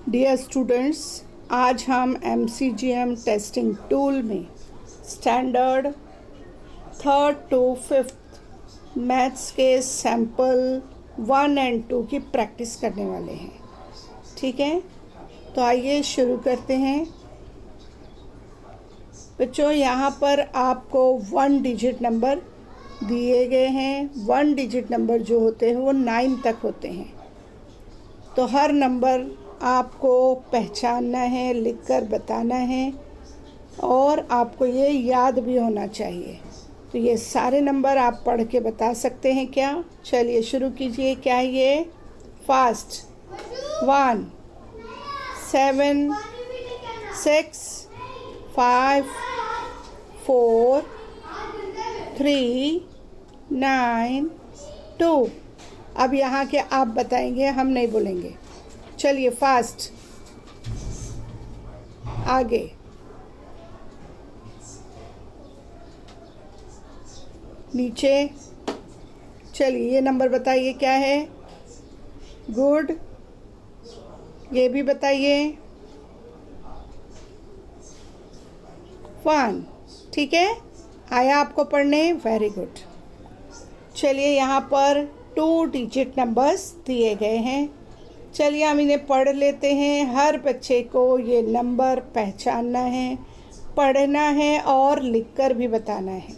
Dear students, आज हम MCGM testing tool में standard 3rd to 5th maths के सैम्पल 1 और 2 की प्रैक्टिस करने वाले हैं। ठीक है, तो आइए शुरू करते हैं। बच्चों, यहाँ पर आपको 1 डिजिट नंबर दिए गए हैं। 1 डिजिट नंबर जो होते हैं वो 9 तक होते हैं। तो हर नंबर आपको पहचानना है, लिखकर बताना है और आपको ये याद भी होना चाहिए। तो ये सारे नंबर आप पढ़ के बता सकते हैं क्या? चलिए शुरू कीजिए। क्या है ये? फास्ट। 1 7 6 5 4 3 9 2। अब यहाँ के आप बताएंगे, हम नहीं बोलेंगे। चलिए फास्ट, आगे। नीचे। चलिए ये नंबर बताइए क्या है? गुड। ये भी बताइए। 1। ठीक है, आया आपको पढ़ने? Very good. चलिए यहाँ पर 2 डिजिट नंबर्स दिए गए हैं। चलिए हम इन्हें पढ़ लेते हैं। हर बच्चे को ये नंबर पहचानना है, पढ़ना है और लिखकर भी बताना है।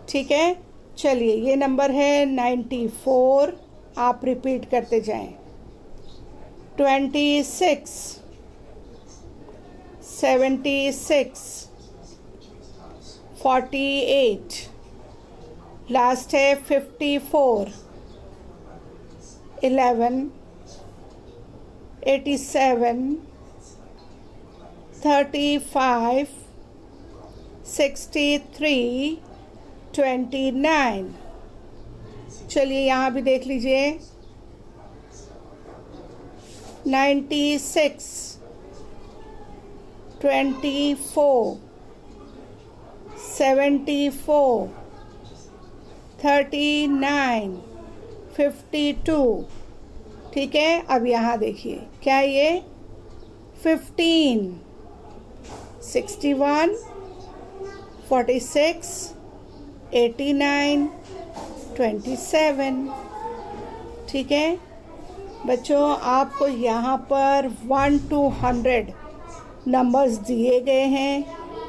ठीक है, चलिए ये नंबर है 94। आप रिपीट करते जाएं। 26 76 48, लास्ट है 54 11 87 35 63 29। चलिए यहाँ भी देख लीजिए। 96 24 74 39 52। ठीक है, अब यहाँ देखिए क्या ये? 15 61 46 89 27। ठीक है बच्चों, आपको यहाँ पर 1 to 100 नंबर्स दिए गए हैं।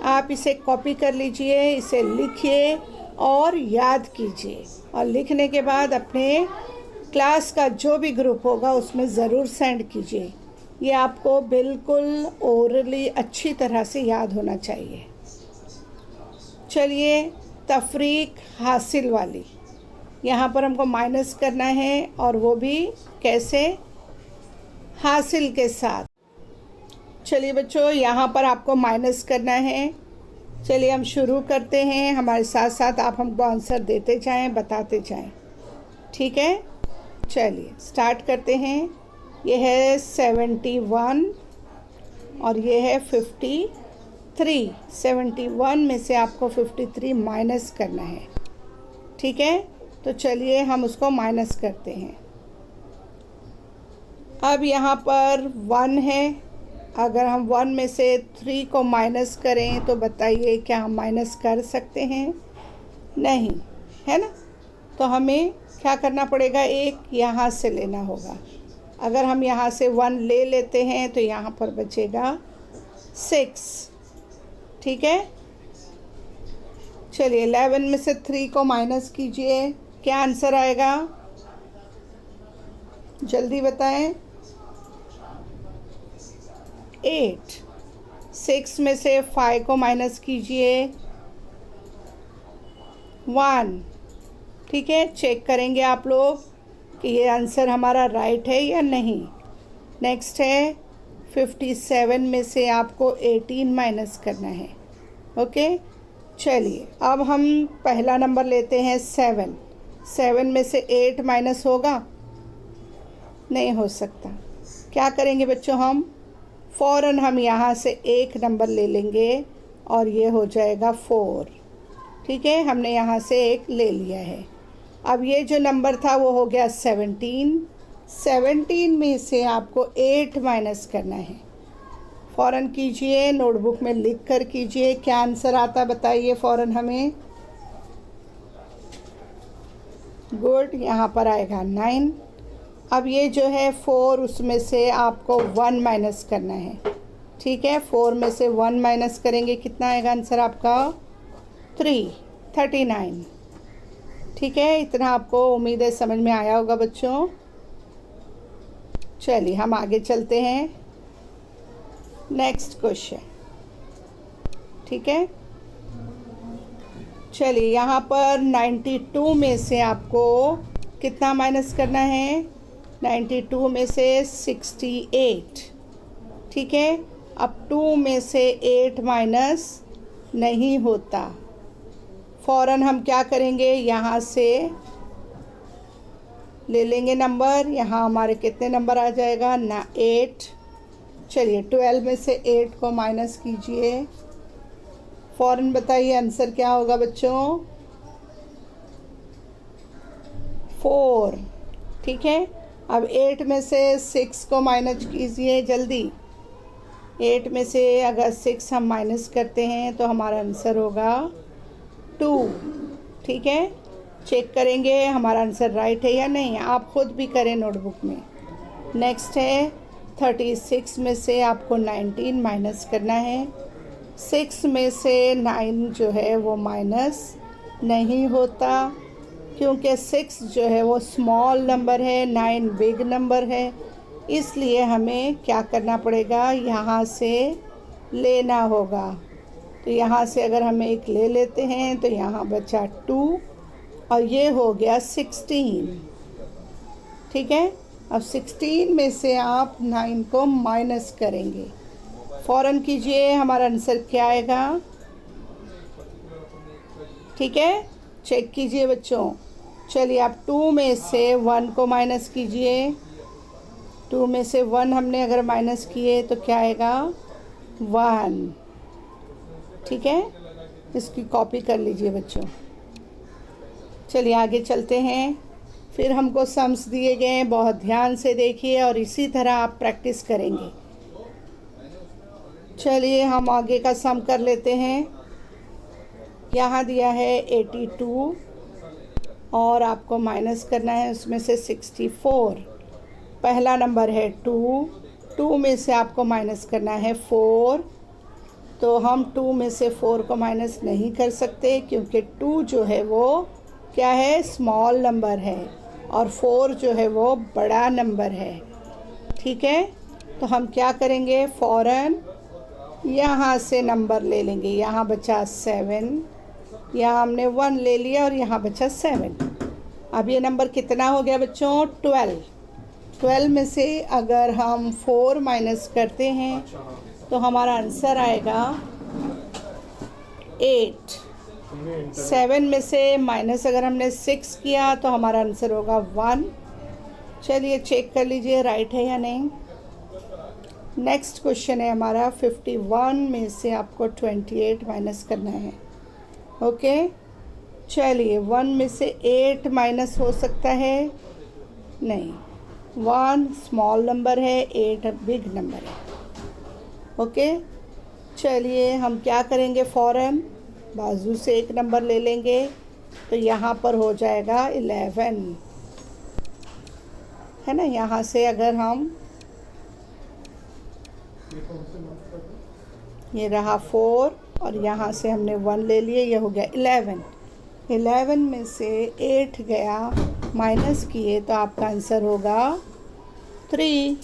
आप इसे कॉपी कर लीजिए, इसे लिखिए और याद कीजिए। और लिखने के बाद अपने क्लास का जो भी ग्रुप होगा उसमें ज़रूर सेंड कीजिए। ये आपको बिल्कुल ओरली अच्छी तरह से याद होना चाहिए। चलिए तफरीक हासिल वाली, यहाँ पर हमको माइनस करना है और वो भी कैसे? हासिल के साथ। चलिए बच्चों, यहाँ पर आपको माइनस करना है। चलिए हम शुरू करते हैं। हमारे साथ साथ आप हमको आंसर देते जाएं, बताते जाएं। ठीक है, चलिए स्टार्ट करते हैं। ये है 71 और ये है 53। 71 में से आपको 53 माइनस करना है। ठीक है, तो चलिए हम उसको माइनस करते हैं। अब यहाँ पर 1 है। अगर हम 1 में से 3 को माइनस करें तो बताइए क्या हम माइनस कर सकते हैं? नहीं, है ना? तो हमें क्या करना पड़ेगा? एक यहाँ से लेना होगा। अगर हम यहाँ से 1 ले लेते हैं तो यहाँ पर बचेगा 6। ठीक है, चलिए 11 में से 3 को माइनस कीजिए। क्या आंसर आएगा? जल्दी बताएं। 8। 6 में से 5 को माइनस कीजिए। 1। ठीक है, चेक करेंगे आप लोग कि ये आंसर हमारा राइट है या नहीं। नेक्स्ट है 57 में से आपको 18 माइनस करना है। ओके, चलिए अब हम पहला नंबर लेते हैं 7। 7 में से 8 माइनस होगा? नहीं हो सकता। क्या करेंगे बच्चों? हम फ़ौरन हम यहाँ से एक नंबर ले लेंगे और ये हो जाएगा 4। ठीक है, हमने यहाँ से एक ले लिया है। अब ये जो नंबर था वो हो गया 17। 17 में से आपको 8 माइनस करना है। फ़ौरन कीजिए, नोटबुक में लिख कर कीजिए। क्या आंसर आता बताइए फ़ौरन हमें। गुड, यहाँ पर आएगा 9। अब ये जो है 4, उसमें से आपको 1 माइनस करना है। ठीक है, 4 में से 1 माइनस करेंगे, कितना आएगा आंसर आपका 39। ठीक है, इतना आपको उम्मीद है समझ में आया होगा बच्चों। चलिए हम आगे चलते हैं, नेक्स्ट क्वेश्चन। ठीक है, चलिए यहाँ पर 92 में से आपको कितना माइनस करना है। 92 में से 68। ठीक है, अब 2 में से 8 माइनस नहीं होता। फ़ौरन हम क्या करेंगे, यहाँ से ले लेंगे नंबर। यहाँ हमारे कितने नंबर आ जाएगा ना 8। चलिए 12 में से 8 को माइनस कीजिए। फ़ौरन बताइए आंसर क्या होगा बच्चों। 4। ठीक है, अब 8 में से 6 को माइनस कीजिए जल्दी। 8 में से अगर 6 हम माइनस करते हैं तो हमारा आंसर होगा 2। ठीक है, चेक करेंगे हमारा आंसर राइट है या नहीं, आप खुद भी करें नोटबुक में। नेक्स्ट है 36 में से आपको 19 माइनस करना है। 6 में से 9 जो है वो माइनस नहीं होता, क्योंकि 6 जो है वो स्मॉल नंबर है, 9 बिग नंबर है। इसलिए हमें क्या करना पड़ेगा, यहाँ से लेना होगा। तो यहाँ से अगर हम एक ले लेते हैं तो यहाँ बचा 2 और ये हो गया 16। ठीक है, अब 16 में से आप 9 को माइनस करेंगे। फ़ौरन कीजिए, हमारा आंसर क्या आएगा। ठीक है, चेक कीजिए बच्चों। चलिए आप 2 में से 1 को माइनस कीजिए। 2 में से 1 हमने अगर माइनस किए तो क्या आएगा 1। ठीक है, इसकी कॉपी कर लीजिए बच्चों। चलिए आगे चलते हैं। फिर हमको सम्स दिए गए हैं, बहुत ध्यान से देखिए और इसी तरह आप प्रैक्टिस करेंगे। चलिए हम आगे का सम कर लेते हैं। यहाँ दिया है 82 और आपको माइनस करना है उसमें से 64। पहला नंबर है 2 में से आपको माइनस करना है 4। तो हम 2 में से 4 को माइनस नहीं कर सकते, क्योंकि 2 जो है वो क्या है, स्मॉल नंबर है, और 4 जो है वो बड़ा नंबर है। ठीक है, तो हम क्या करेंगे, फ़ौरन यहाँ से नंबर ले लेंगे। यहाँ बचा 7, यहाँ हमने 1 ले लिया और यहाँ बचा 7। अब ये नंबर कितना हो गया बच्चों, 12। 12 में से अगर हम 4 माइनस करते हैं तो हमारा आंसर आएगा 8। 7 में से माइनस अगर हमने 6 किया तो हमारा आंसर होगा 1। चलिए चेक कर लीजिए राइट है या नहीं। नेक्स्ट क्वेश्चन है हमारा 51 में से आपको 28 माइनस करना है। ओके, चलिए 1 में से 8 माइनस हो सकता है नहीं, 1 स्मॉल नंबर है, 8 बिग नंबर है। ओके, चलिए हम क्या करेंगे, फ़ौरन बाजू से एक नंबर ले लेंगे। तो यहाँ पर हो जाएगा 11, है ना। यहाँ से अगर हम ये रहा 4 और यहाँ से हमने 1 ले लिए, ये हो गया 11। 11 में से 8 गया, माइनस किए तो आपका आंसर होगा 3।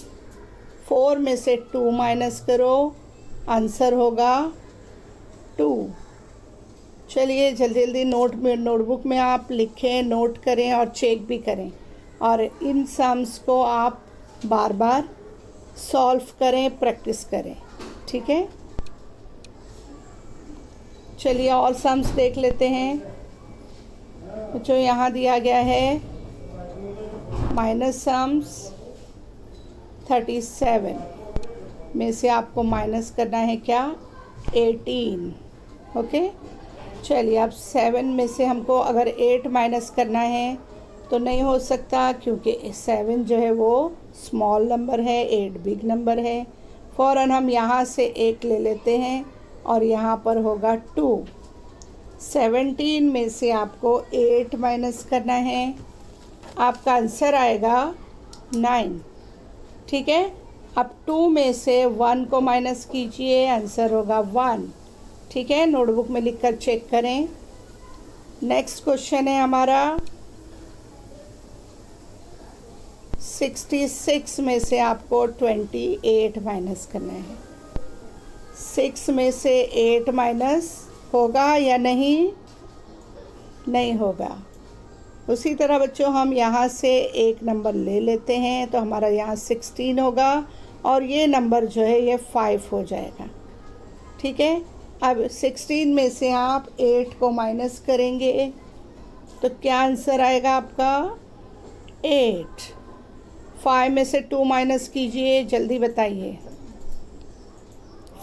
4 में से 2 माइनस करो, आंसर होगा 2। चलिए जल्दी जल्दी नोटबुक में आप लिखें, नोट करें और चेक भी करें, और इन सम्स को आप बार बार सॉल्व करें, प्रैक्टिस करें। ठीक है, चलिए और सम्स देख लेते हैं। जो यहाँ दिया गया है माइनस सम्स 37 में से आपको माइनस करना है क्या, 18। ओके, चलिए अब 7 में से हमको अगर 8 माइनस करना है तो नहीं हो सकता, क्योंकि 7 जो है वो स्मॉल नंबर है, 8 बिग नंबर है। फ़ौरन हम यहाँ से 1 ले लेते हैं और यहाँ पर होगा 2। 17 में से आपको 8 माइनस करना है, आपका आंसर आएगा 9। ठीक है, अब 2 में से 1 को माइनस कीजिए, आंसर होगा 1। ठीक है, नोटबुक में लिखकर चेक करें। नेक्स्ट क्वेश्चन है हमारा 66 में से आपको 28 माइनस करना है। 6 में से 8 माइनस होगा या नहीं? नहीं होगा। उसी तरह बच्चों हम यहाँ से एक नंबर ले लेते हैं तो हमारा यहाँ 16 होगा और ये नंबर जो है ये 5 हो जाएगा। ठीक है, अब 16 में से आप 8 को माइनस करेंगे तो क्या आंसर आएगा आपका? 8। 5 में से 2 माइनस कीजिए, जल्दी बताइए।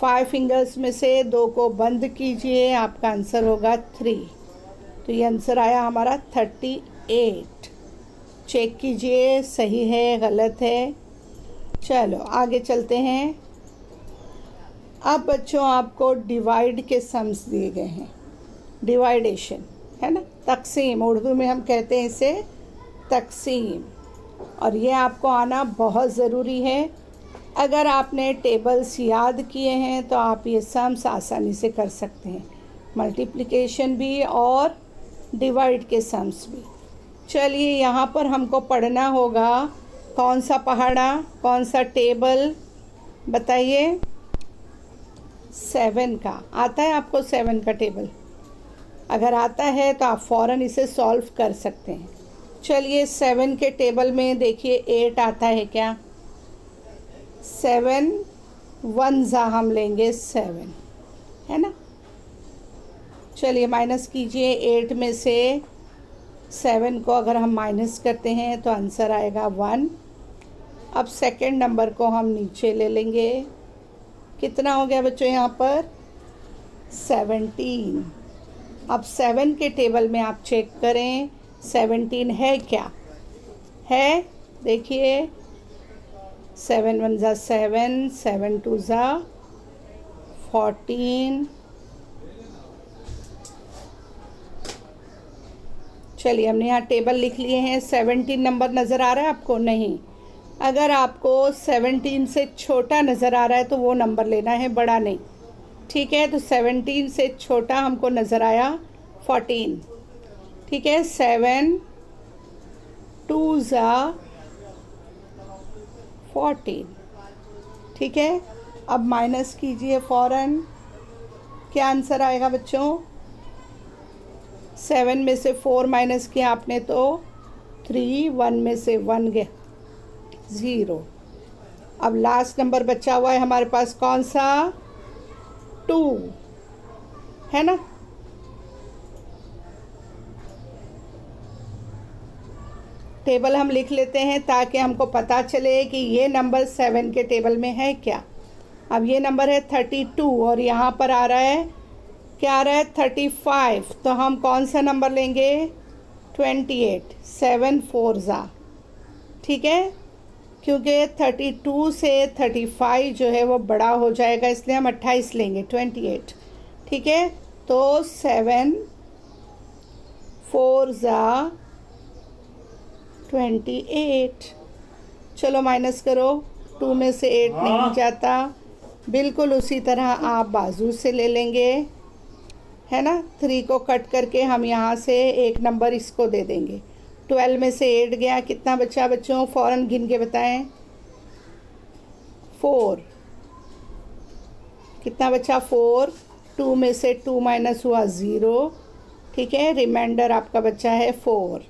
5 फिंगर्स में से 2 को बंद कीजिए, आपका आंसर होगा 3। तो ये आंसर आया हमारा 38। चेक कीजिए सही है गलत है। चलो आगे चलते हैं। अब बच्चों आपको डिवाइड के सम्स दिए गए हैं। डिवाइडेशन है ना, तकसीम, उर्दू में हम कहते हैं इसे तकसीम, और ये आपको आना बहुत ज़रूरी है। अगर आपने टेबल्स याद किए हैं तो आप ये सम्स आसानी से कर सकते हैं, मल्टीप्लिकेशन भी और डिवाइड के सम्स भी। चलिए यहाँ पर हमको पढ़ना होगा कौन सा पहाड़ा, कौन सा टेबल, बताइए। 7 का आता है आपको? 7 का टेबल अगर आता है तो आप फ़ौरन इसे सॉल्व कर सकते हैं। चलिए 7 के टेबल में देखिए 8 आता है क्या? 7 1 ज़ा हम लेंगे 7, है ना। चलिए माइनस कीजिए, 8 में से 7 को अगर हम माइनस करते हैं तो आंसर आएगा 1। अब सेकंड नंबर को हम नीचे ले लेंगे, कितना हो गया बच्चों यहाँ पर? 17। अब 7 के टेबल में आप चेक करें 17 है क्या? है, देखिए 7 1 ज़ा 7, 7 2 ज़ा 14। चलिए हमने यहाँ टेबल लिख लिए हैं। 17 नंबर नज़र आ रहा है आपको? नहीं। अगर आपको 17 से छोटा नज़र आ रहा है तो वो नंबर लेना है, बड़ा नहीं। ठीक है, तो 17 से छोटा हमको नज़र आया 14। ठीक है, 7 2 ज़ा 14। ठीक है, अब माइनस कीजिए फ़ौरन, क्या आंसर आएगा बच्चों? 7 में से 4 माइनस किया आपने तो 3, 1 में से 1 गया 0। अब लास्ट नंबर बचा हुआ है हमारे पास कौन सा? 2, है ना। टेबल हम लिख लेते हैं ताकि हमको पता चले कि ये नंबर 7 के टेबल में है क्या। अब ये नंबर है 32 और यहाँ पर आ रहा है, क्या आ रहा है? 35। तो हम कौन सा नंबर लेंगे? 28। 7 4 ज़ा, ठीक है, क्योंकि 32 से 35 जो है वो बड़ा हो जाएगा, इसलिए हम 28 लेंगे, 28। ठीक है, तो 7 4 ज़ा 28। चलो माइनस करो, 2 में से 8 नहीं जाता। बिल्कुल उसी तरह आप बाजू से ले लेंगे, है ना। 3 को कट करके हम यहाँ से एक नंबर इसको दे देंगे। 12 में से 8 गया, कितना बचा बच्चों? फ़ौरन गिन के बताएं। 4। कितना बचा? 4। 2 में से 2 माइनस हुआ 0। ठीक है, रिमाइंडर आपका बचा है 4।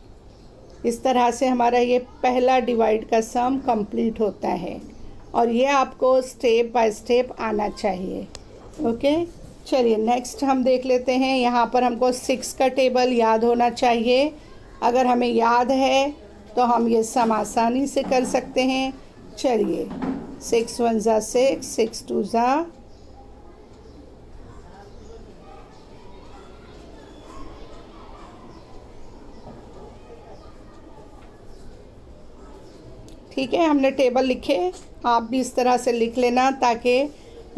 इस तरह से हमारा ये पहला डिवाइड का सम कंप्लीट होता है और ये आपको स्टेप बाय स्टेप आना चाहिए। ओके, चलिए नेक्स्ट हम देख लेते हैं। यहाँ पर हमको 6 का टेबल याद होना चाहिए। अगर हमें याद है तो हम ये सम आसानी से कर सकते हैं। चलिए 6 1 ज़ा 6, 6 2 ज़ा, ठीक है, हमने टेबल लिखे। आप भी इस तरह से लिख लेना ताकि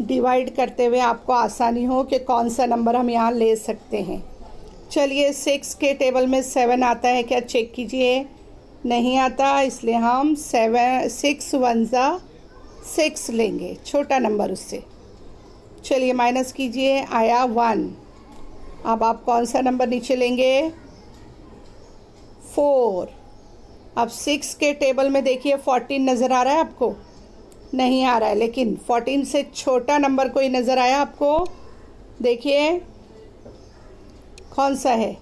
डिवाइड करते हुए आपको आसानी हो कि कौन सा नंबर हम यहाँ ले सकते हैं। चलिए 6 के टेबल में 7 आता है क्या, चेक कीजिए। नहीं आता, इसलिए हम 6 1 ज़ा 6 लेंगे, छोटा नंबर उससे। चलिए माइनस कीजिए, आया 1। अब आप कौन सा नंबर नीचे लेंगे, 4। अब 6 के टेबल में देखिए 14 नज़र आ रहा है आपको, नहीं आ रहा है, लेकिन 14 से छोटा नंबर कोई नज़र आया आपको, देखिए कौन सा है,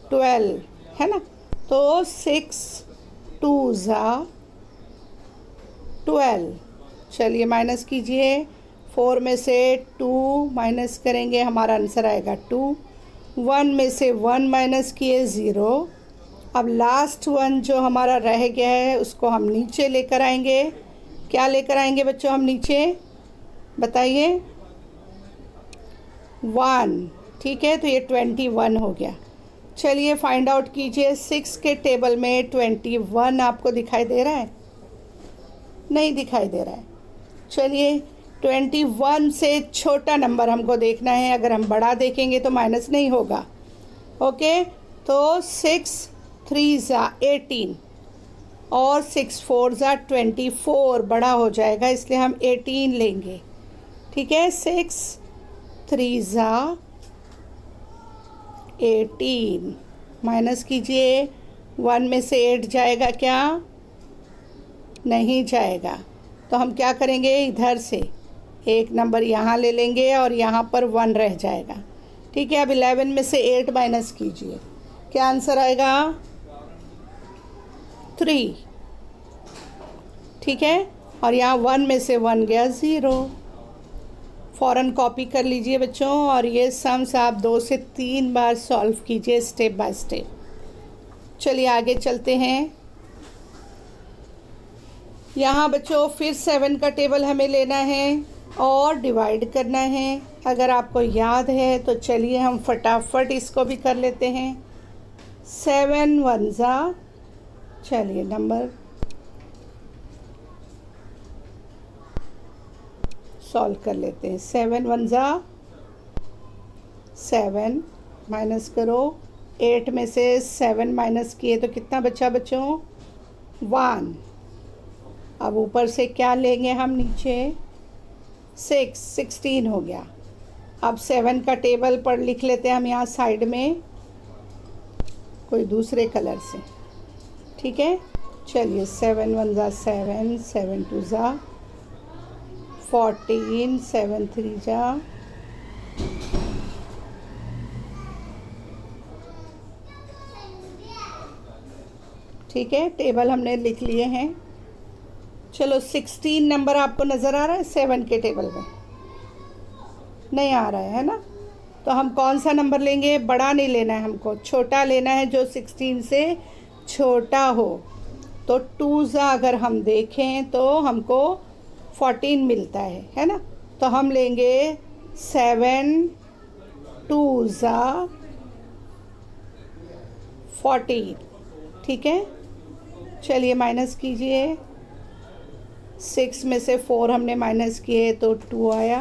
12 है ना। तो 6 2 ज़ा 12। चलिए माइनस कीजिए, 4 में से 2 माइनस करेंगे, हमारा आंसर आएगा 2। 1 में से 1 माइनस किए 0। अब लास्ट 1 जो हमारा रह गया है उसको हम नीचे लेकर आएंगे। क्या लेकर आएंगे बच्चों हम नीचे, बताइए, 1। ठीक है, तो ये 21 हो गया। चलिए फाइंड आउट कीजिए, 6 के टेबल में 21 आपको दिखाई दे रहा है, नहीं दिखाई दे रहा है। चलिए 21 से छोटा नंबर हमको देखना है, अगर हम बड़ा देखेंगे तो माइनस नहीं होगा। ओके, तो 6 3 ज़ा 18 और 6 4 ज़ा 24 बड़ा हो जाएगा, इसलिए हम 18 लेंगे। ठीक है, 6 3 ज़ा 18 माइनस कीजिए, 1 में से 8 जाएगा क्या, नहीं जाएगा। तो हम क्या करेंगे, इधर से एक नंबर यहाँ ले लेंगे और यहाँ पर 1 रह जाएगा। ठीक है, अब 11 में से 8 माइनस कीजिए, क्या आंसर आएगा, 3। ठीक है, और यहाँ 1 में से 1 गया 0। फ़ौरन कॉपी कर लीजिए बच्चों, और ये सम्स आप 2 से 3 बार सॉल्व कीजिए स्टेप बाय स्टेप। चलिए आगे चलते हैं। यहाँ बच्चों फिर 7 का टेबल हमें लेना है और डिवाइड करना है। अगर आपको याद है तो चलिए हम फटाफट इसको भी कर लेते हैं। 7 1 ज़ा, चलिए नंबर सॉल्व कर लेते हैं। 7 1 ज़ा 7, माइनस करो, 8 में से 7 माइनस किए तो कितना बचा बच्चों, 1। अब ऊपर से क्या लेंगे हम नीचे, 6 16 हो गया। अब 7 का टेबल पर लिख लेते हैं हम यहाँ साइड में कोई दूसरे कलर से। ठीक है, चलिए 7 1 ज़ा 7, 7 2 ज़ा 14, 7 3 ज़ा ठीक है, टेबल हमने लिख लिए हैं। चलो 16 नंबर आपको नज़र आ रहा है 7 के टेबल में, नहीं आ रहा है ना। तो हम कौन सा नंबर लेंगे, बड़ा नहीं लेना है हमको, छोटा लेना है जो 16 से छोटा हो। तो 2 ज़ा अगर हम देखें तो हमको 14 मिलता है ना। तो हम लेंगे 7 2 ज़ा 14। ठीक है, चलिए माइनस कीजिए, 6 में से 4 हमने माइनस किए तो 2 आया,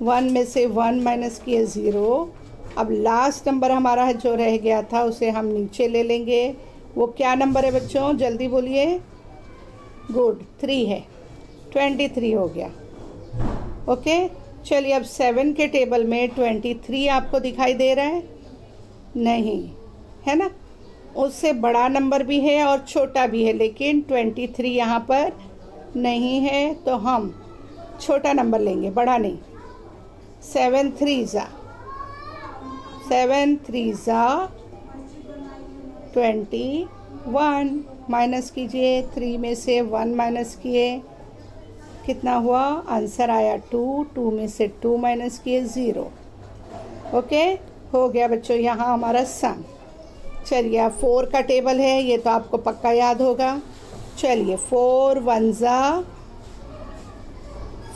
1 में से 1 माइनस किए 0। अब लास्ट नंबर हमारा जो रह गया था उसे हम नीचे ले लेंगे। वो क्या नंबर है बच्चों, जल्दी बोलिए, गुड, 3 है, 23 हो गया। ओके, चलिए अब 7 के टेबल में 23 आपको दिखाई दे रहा है, नहीं है ना। उससे बड़ा नंबर भी है और छोटा भी है, लेकिन 23 यहाँ पर नहीं है, तो हम छोटा नंबर लेंगे, बड़ा नहीं। 7 3 ज़ा 21, माइनस कीजिए, 3 में से 1 माइनस किए, कितना हुआ, आंसर आया 2। 2 में से 2 माइनस किए 0। ओके, हो गया बच्चों यहाँ हमारा सम। चलिए अब 4 का टेबल है, ये तो आपको पक्का याद होगा। चलिए 4 1 ज़ा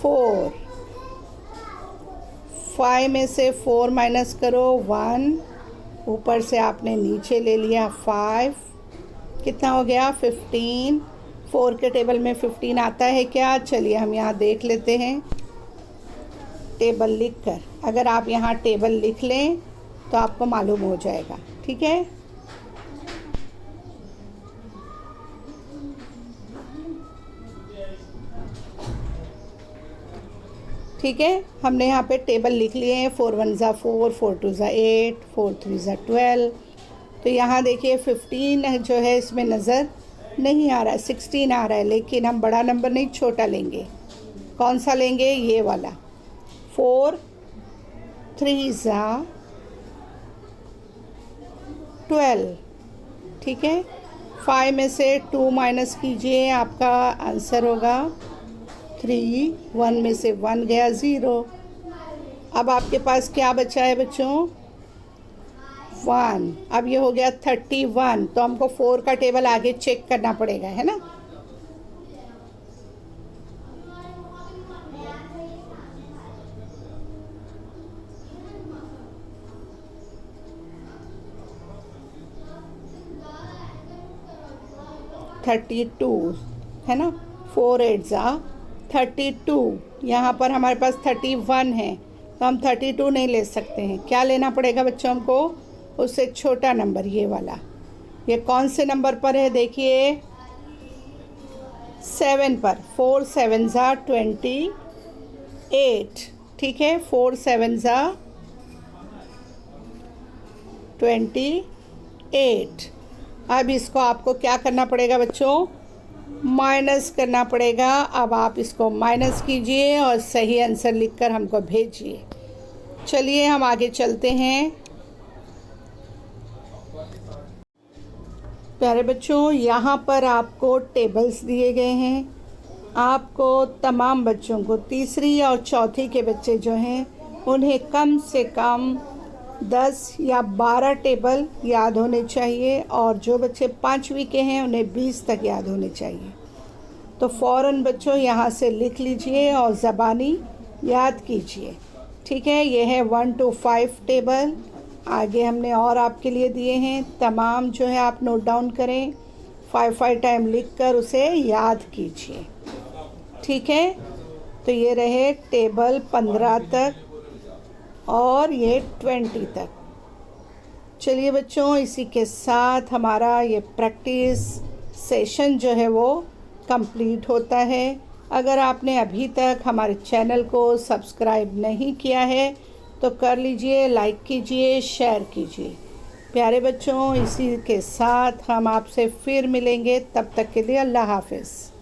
4, 5 में से 4 माइनस करो 1, ऊपर से आपने नीचे ले लिया 5, कितना हो गया 15। 4 के टेबल में 15 आता है क्या? चलिए हम यहाँ देख लेते हैं टेबल लिख कर। अगर आप यहाँ टेबल लिख लें तो आपको मालूम हो जाएगा। ठीक है, ठीक है, हमने यहाँ पे टेबल लिख लिए हैं। 4 1 ज़ा 4, 4 2 ज़ा 8, 4 3 ज़ा 12। तो यहाँ देखिए 15 जो है इसमें नज़र नहीं आ रहा है, 16 आ रहा है, लेकिन हम बड़ा नंबर नहीं छोटा लेंगे। कौन सा लेंगे? ये वाला। 4 3 ज़ा 12। ठीक है, 5 में से 2 माइनस कीजिए, आपका आंसर होगा 3। 1 में से 1 गया 0। अब आपके पास क्या बचा है बच्चों? 1। अब ये हो गया 31। तो हमको 4 का टेबल आगे चेक करना पड़ेगा, है ना। थर्टी टू है ना। 4 8 ज़ा 32। यहाँ पर हमारे पास 31 है, तो हम 32 नहीं ले सकते हैं। क्या लेना पड़ेगा बच्चों हमको? उससे छोटा नंबर, ये वाला। ये कौन से नंबर पर है? देखिए 7 पर। 4 7 ज़ा 28। ठीक है, 4 7 ज़ा 28। अब इसको आपको क्या करना पड़ेगा बच्चों? माइनस करना पड़ेगा। अब आप इसको माइनस कीजिए और सही आंसर लिखकर हमको भेजिए। चलिए हम आगे चलते हैं। प्यारे बच्चों, यहाँ पर आपको टेबल्स दिए गए हैं। आपको तमाम बच्चों को, तीसरी और चौथी के बच्चे जो हैं उन्हें कम से कम 10 या 12 टेबल याद होने चाहिए, और जो बच्चे 5वीं के हैं उन्हें 20 तक याद होने चाहिए। तो फ़ौरन बच्चों यहाँ से लिख लीजिए और ज़बानी याद कीजिए। ठीक है, ये है 1 to 5 टेबल। आगे हमने और आपके लिए दिए हैं, तमाम जो है आप नोट डाउन करें, 5 टाइम लिख कर उसे याद कीजिए। ठीक है, तो ये रहे टेबल 15 तक और ये 20 तक। चलिए बच्चों, इसी के साथ हमारा ये प्रैक्टिस सेशन जो है वो कंप्लीट होता है। अगर आपने अभी तक हमारे चैनल को सब्सक्राइब नहीं किया है तो कर लीजिए, लाइक कीजिए, शेयर कीजिए। प्यारे बच्चों, इसी के साथ हम आपसे फिर मिलेंगे। तब तक के लिए अल्लाह हाफ़िज़।